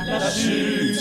la chute.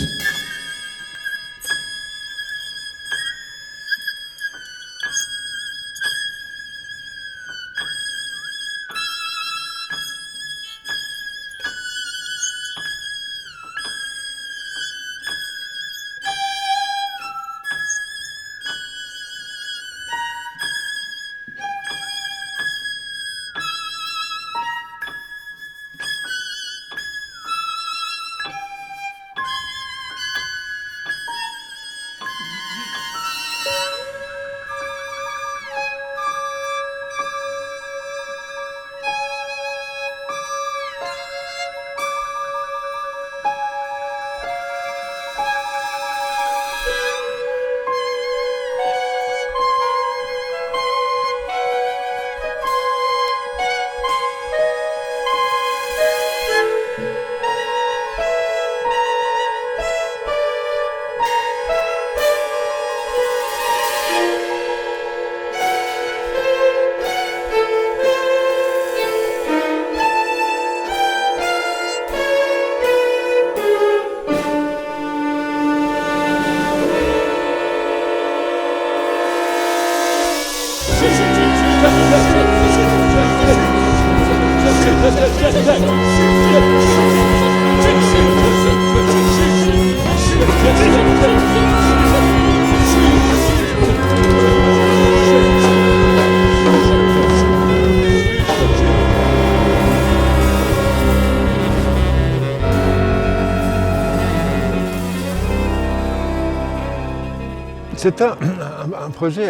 C'est un projet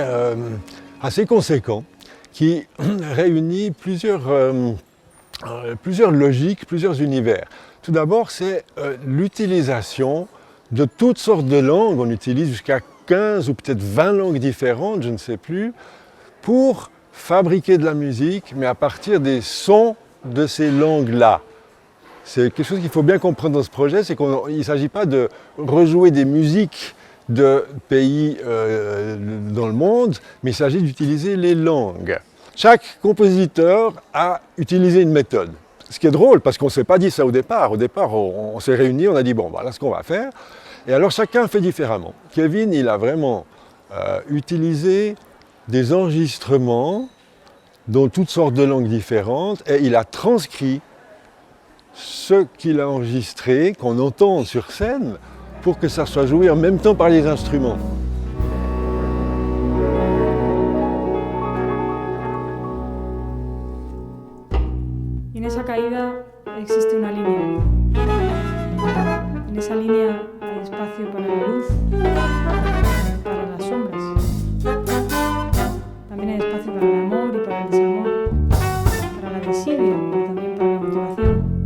assez conséquent qui réunit plusieurs logiques, plusieurs univers. Tout d'abord, c'est l'utilisation de toutes sortes de langues. On utilise jusqu'à 15 ou peut-être 20 langues différentes, je ne sais plus, pour fabriquer de la musique, mais à partir des sons de ces langues-là. C'est quelque chose qu'il faut bien comprendre dans ce projet, c'est qu'il ne s'agit pas de rejouer des musiques de pays dans le monde, mais il s'agit d'utiliser les langues. Chaque compositeur a utilisé une méthode. Ce qui est drôle, parce qu'on ne s'est pas dit ça au départ. Au départ, on s'est réunis, on a dit, bon, voilà ce qu'on va faire. Et alors, chacun fait différemment. Kevin, il a vraiment utilisé des enregistrements dans toutes sortes de langues différentes, et il a transcrit ce qu'il a enregistré, qu'on entend sur scène, pour que ça soit joué en même temps par les instruments. En esa caída existe una línea. En esa línea hay espacio para la luz, para las sombras. También hay espacio para el amor y para el desamor, para la desidia, pero también para la motivación.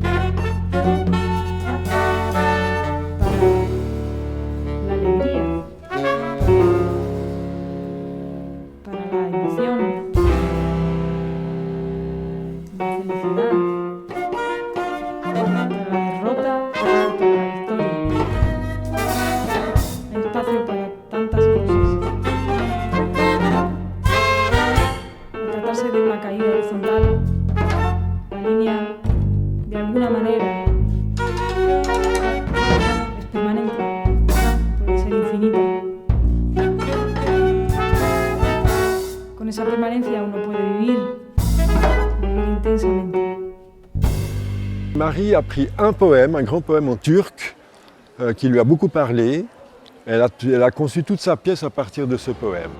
Marie a pris un poème, un grand poème en turc, qui lui a beaucoup parlé. Elle a conçu toute sa pièce à partir de ce poème.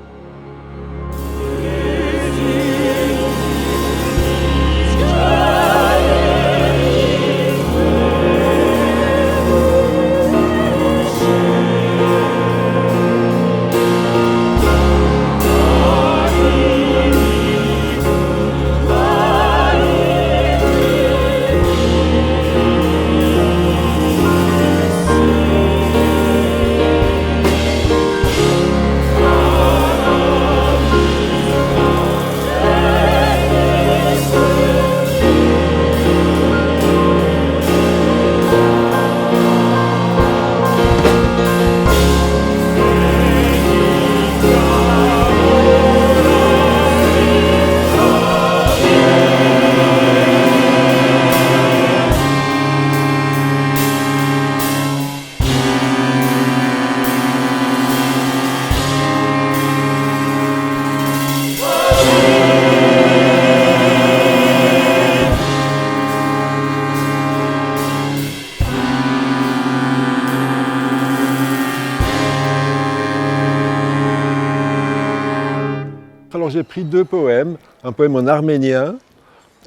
Alors j'ai pris 2 poèmes, un poème en arménien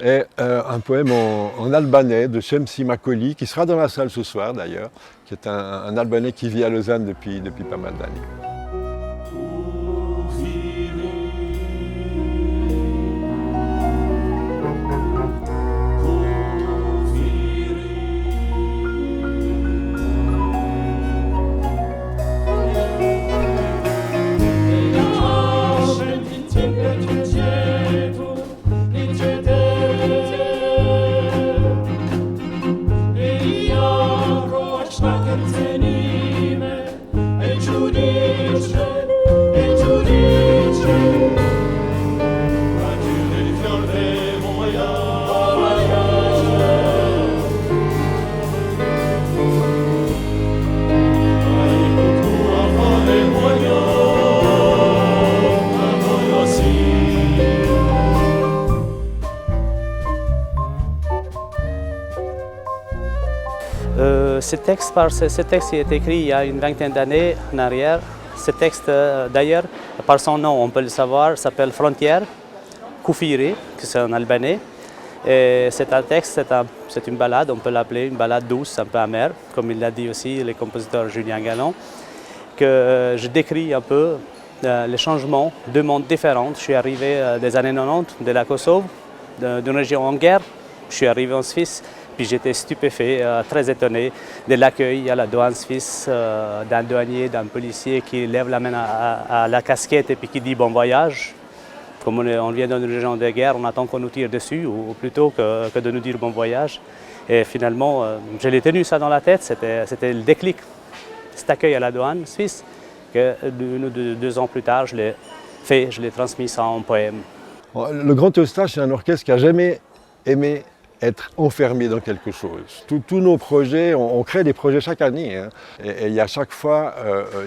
et un poème en albanais de Shemsi Makoli, qui sera dans la salle ce soir d'ailleurs, qui est un Albanais qui vit à Lausanne depuis pas mal d'années. Ce texte est écrit il y a une vingtaine d'années en arrière. Ce texte, d'ailleurs, par son nom, on peut le savoir, s'appelle Frontière, Kufiri, que c'est en albanais. Et c'est un texte, c'est une ballade, on peut l'appeler une ballade douce, un peu amère, comme il l'a dit aussi le compositeur Julien Galland, que je décris un peu les changements, 2 mondes différents. Je suis arrivé des années 90 de la Kosovo, d'une région en guerre. Je suis arrivé en Suisse. Puis j'étais stupéfait, très étonné de l'accueil à la douane suisse d'un douanier, d'un policier qui lève la main à la casquette et puis qui dit bon voyage. Comme on vient d'une région de guerre, on attend qu'on nous tire dessus, ou plutôt que de nous dire bon voyage. Et finalement, je l'ai tenu ça dans la tête, c'était le déclic, cet accueil à la douane suisse, que 2 ans plus tard, je l'ai transmis ça en poème. Le Grand Eustache, c'est un orchestre qui n'a jamais aimé être enfermé dans quelque chose. Tous nos projets, on crée des projets chaque année, hein, et il y a chaque fois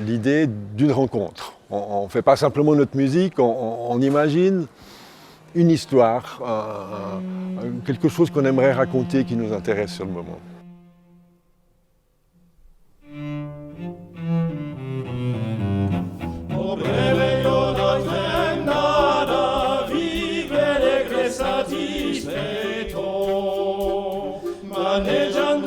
l'idée d'une rencontre. On ne fait pas simplement notre musique, on imagine une histoire, quelque chose qu'on aimerait raconter qui nous intéresse sur le moment. Maneggiando